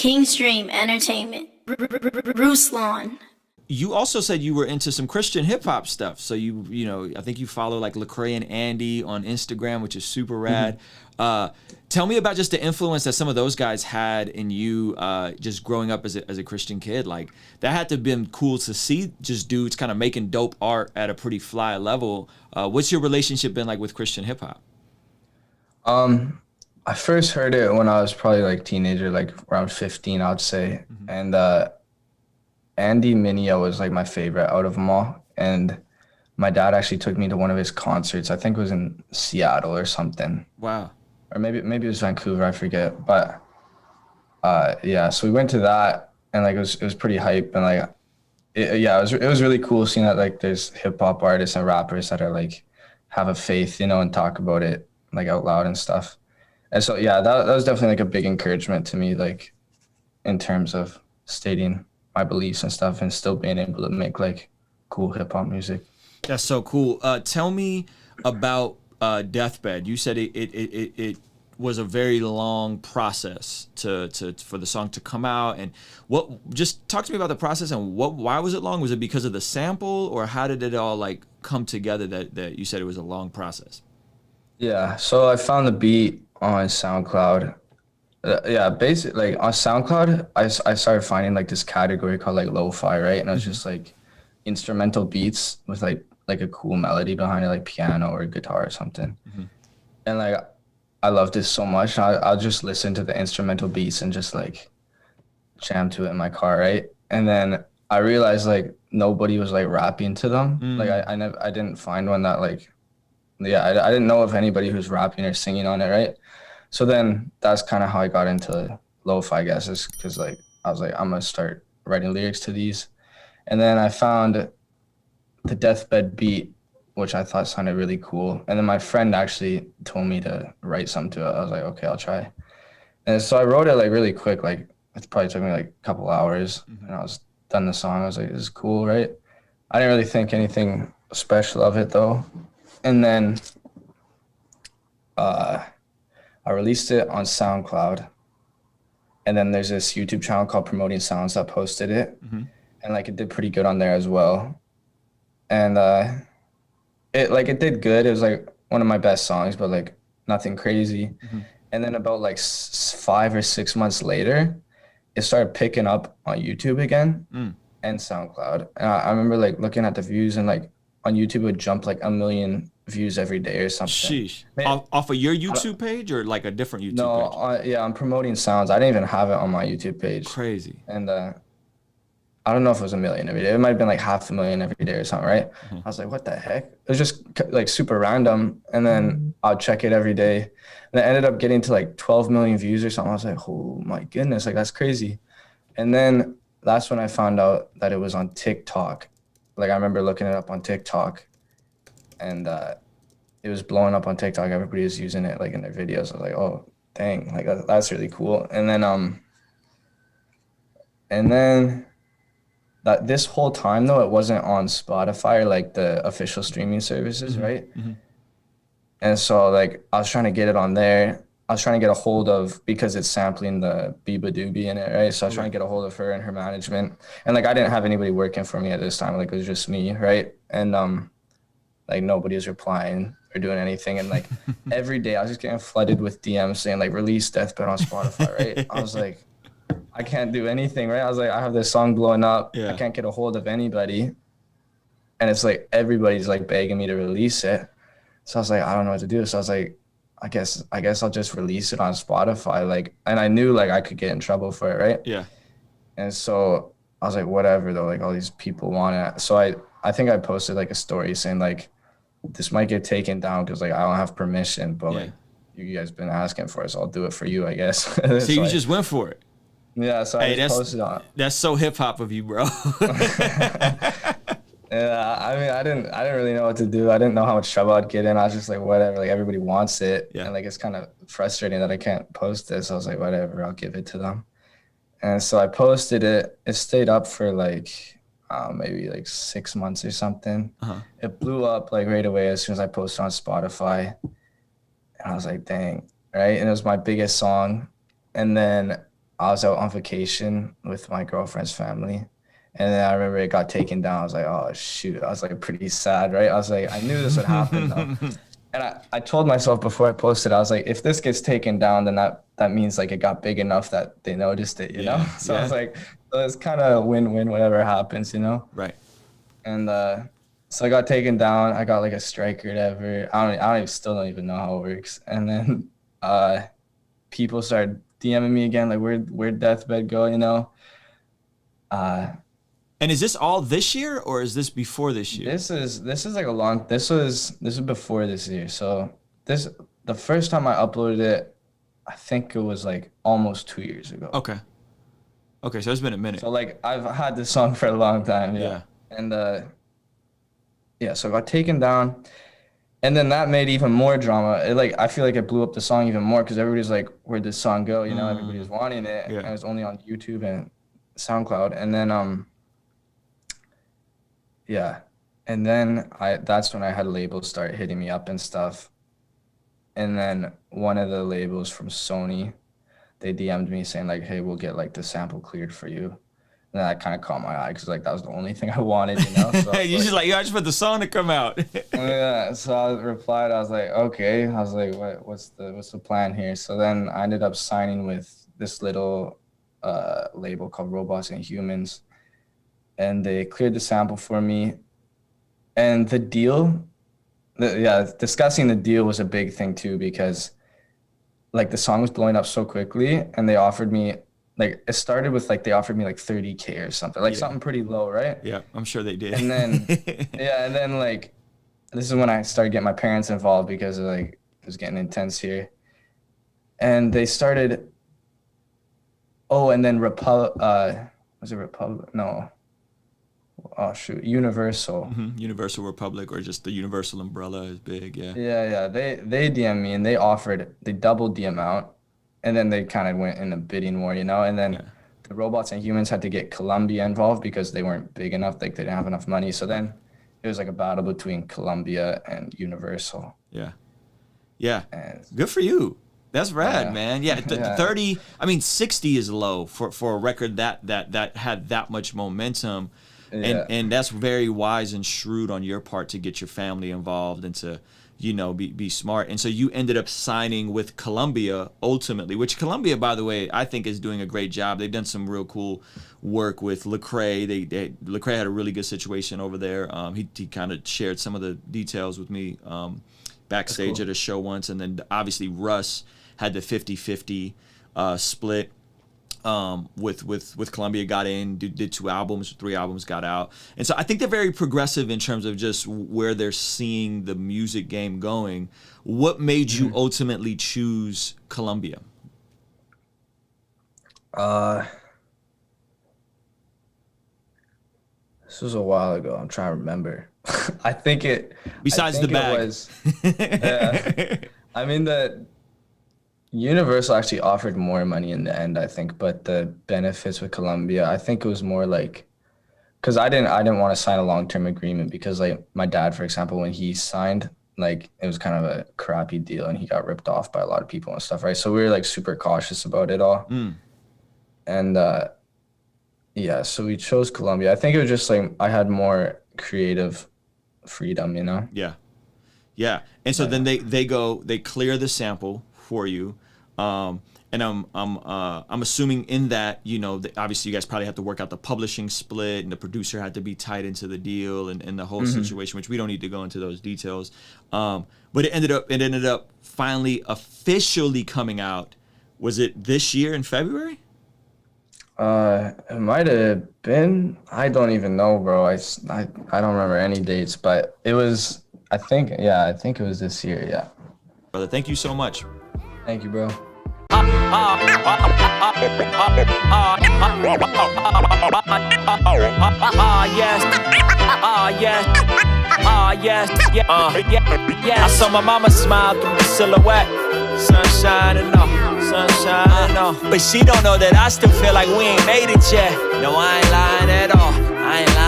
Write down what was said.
Kingstream Entertainment. Ruslan. You also said you were into some Christian hip hop stuff. So you know, I think you follow like Lecrae and Andy on Instagram, which is super rad. Tell me about just the influence that some of those guys had in you, just growing up as a Christian kid. Like that had to have been cool to see, just dudes kind of making dope art at a pretty fly level. What's your relationship been like with Christian hip hop? I first heard it when I was probably like teenager, like around 15, I'd say. And Andy Mineo was like my favorite out of them all. And my dad actually took me to one of his concerts. I think it was in Seattle or something. Wow. Or maybe it was Vancouver, I forget. But yeah, so we went to that, and like it was pretty hype, and like it was really cool seeing that like there's hip hop artists and rappers that are like have a faith, you know, and talk about it like out loud and stuff. And so yeah, that was definitely like a big encouragement to me, like in terms of stating my beliefs and stuff, and still being able to make like cool hip hop music. That's so cool. Tell me about Deathbed. You said it was a very long process for the song to come out, and just talk to me about the process and why was it long? Was it because of the sample, or how did it all like come together that you said it was a long process? Yeah, so I found the beat on SoundCloud. Yeah, basically like on SoundCloud, I started finding like this category called like lo-fi, right? And it was just like instrumental beats with like a cool melody behind it, like piano or guitar or something. And like I loved it so much. I'll just listen to the instrumental beats and just like jam to it in my car, right? And then I realized like nobody was like rapping to them. Like I didn't find one that like, yeah, I didn't know of anybody who's rapping or singing on it, right? So then that's kind of how I got into lo-fi, I guess, is because like I was like, I'm gonna start writing lyrics to these. And then I found the Deathbed beat, which I thought sounded really cool. And then my friend actually told me to write something to it. I was like, okay, I'll try. And so I wrote it like really quick, like it probably took me like a couple hours, and I was done the song. I was like, this is cool, right? I didn't really think anything special of it though. And then I released it on SoundCloud, and then there's this YouTube channel called Promoting Sounds that posted it, and like it did pretty good on there as well. And it did good. It was like one of my best songs, but like nothing crazy. And then about like 5 or 6 months later, it started picking up on YouTube again and SoundCloud. And I remember like looking at the views, and like on YouTube it would jump like 1 million views every day or something. Sheesh. Off of your YouTube page or like a different YouTube page? Yeah, I'm Promoting Sounds. I didn't even have it on my YouTube page. Crazy. And I don't know if it was 1 million every day. It might have been like 500,000 every day or something, right? I was like, what the heck? It was just like super random. And then I'll check it every day. And I ended up getting to like 12 million views or something. I was like, oh my goodness, like that's crazy. And then that's when I found out that it was on TikTok. Like I remember looking it up on TikTok, and it was blowing up on TikTok. Everybody was using it like in their videos. I was like, oh dang, like that's really cool. And then that this whole time though, it wasn't on Spotify or like the official streaming services, right? And so like I was trying to get it on there. I was trying to get a hold of, because it's sampling the Biba Doobie in it, right? So I was trying to get a hold of her and her management. And like I didn't have anybody working for me at this time. Like it was just me, right? And like nobody was replying or doing anything. And like every day I was just getting flooded with DMs saying like release Deathbed on Spotify, right? I was like, I can't do anything, right? I was like, I have this song blowing up. I can't get a hold of anybody. And it's like everybody's like begging me to release it. So I was like, I don't know what to do. So I was like, I guess I'll just release it on Spotify. Like, and I knew like I could get in trouble for it, right? Yeah. And so I was like, whatever though, like all these people want it. So I think I posted like a story saying like, this might get taken down because like I don't have permission, but like you guys been asking for it, so I'll do it for you, I guess. So you just went for it. Yeah, so I just posted on. That's so hip hop of you, bro. Yeah, I mean, I didn't really know what to do. I didn't know how much trouble I'd get in. I was just like, whatever, like everybody wants it. And like, it's kind of frustrating that I can't post this. So I was like, whatever, I'll give it to them. And so I posted it. It stayed up for like maybe like 6 months or something. It blew up like right away as soon as I posted on Spotify. And I was like, dang, right? And it was my biggest song. And then I was out on vacation with my girlfriend's family. And then I remember it got taken down. I was like, oh, shoot. I was like pretty sad, right? I was like, I knew this would happen though. And I told myself before I posted, I was like, if this gets taken down, then that means like it got big enough that they noticed it, you know? So I was like, so it's kind of win-win whatever happens, you know? Right. And so I got taken down. I got like a strike or whatever. Still don't even know how it works. And then people started DMing me again, like where'd Deathbed go, you know? And is this all this year or is this before this year? This is like this was before this year. So the first time I uploaded it, I think it was like almost 2 years ago. Okay. Okay, so it's been a minute. So like I've had this song for a long time, yeah. And so it got taken down. And then that made even more drama. I feel like it blew up the song even more because everybody's like, where'd this song go? You know, everybody was wanting it. Yeah. And it was only on YouTube and SoundCloud. And then and then that's when I had labels start hitting me up and stuff. And then one of the labels from Sony, they DM'd me saying like, hey, we'll get like the sample cleared for you. And that kind of caught my eye because like that was the only thing I wanted, you know? So you just like, yo, I just want the song to come out. Yeah, so I replied, I was like, okay. I was like, what's the plan here? So then I ended up signing with this little label called Robots and Humans. And they cleared the sample for me. And the deal, discussing the deal was a big thing too, because like the song was blowing up so quickly and they offered me, like it started with like, they offered me like 30K or something, like something pretty low, right? Yeah, I'm sure they did. And then, and then like, this is when I started getting my parents involved because like, it was getting intense here. And they started, and then was it Republic? No. Oh shoot, Universal. Mm-hmm. Universal Republic, or just the Universal umbrella is big, yeah. Yeah. They DM'd me and they doubled the amount, and then they kind of went in a bidding war, you know. And then the Robots and Humans had to get Columbia involved because they weren't big enough, like they didn't have enough money. So then it was like a battle between Columbia and Universal. Yeah. And good for you. That's rad, man. Yeah, 30. I mean, 60 is low for a record that had that much momentum. And that's very wise and shrewd on your part to get your family involved and to, you know, be smart. And so you ended up signing with Columbia ultimately, which Columbia, by the way, I think is doing a great job. They've done some real cool work with Lecrae. Lecrae had a really good situation over there. He kind of shared some of the details with me backstage at a show once. And then obviously Russ had the 50-50 split. With Columbia, got in, did 2 albums, 3 albums, got out. And so I think they're very progressive in terms of just where they're seeing the music game going. What made you ultimately choose Columbia? This was a while ago. I'm trying to remember. I think it. Besides the bag. I mean, the Universal actually offered more money in the end, I think, but the benefits with Columbia, I think it was more like, because I didn't want to sign a long-term agreement because like my dad, for example, when he signed, like it was kind of a crappy deal and he got ripped off by a lot of people and stuff, right? So we were like super cautious about it all. And so we chose Columbia. I think it was just like I had more creative freedom, you know? Yeah. And so then they clear the sample for you. And I'm assuming in that, you know, obviously you guys probably have to work out the publishing split and the producer had to be tied into the deal and the whole situation, which we don't need to go into those details. But it ended up finally officially coming out. Was it this year in February? It might have been. I don't even know, bro. I don't remember any dates, but it was, I think it was this year. Yeah. Brother, thank you so much. Thank you, bro. I saw my mama smile through the silhouette. Sunshine and all. But she don't know that I still feel like we ain't made it yet. No, I ain't lying at all. I ain't lying.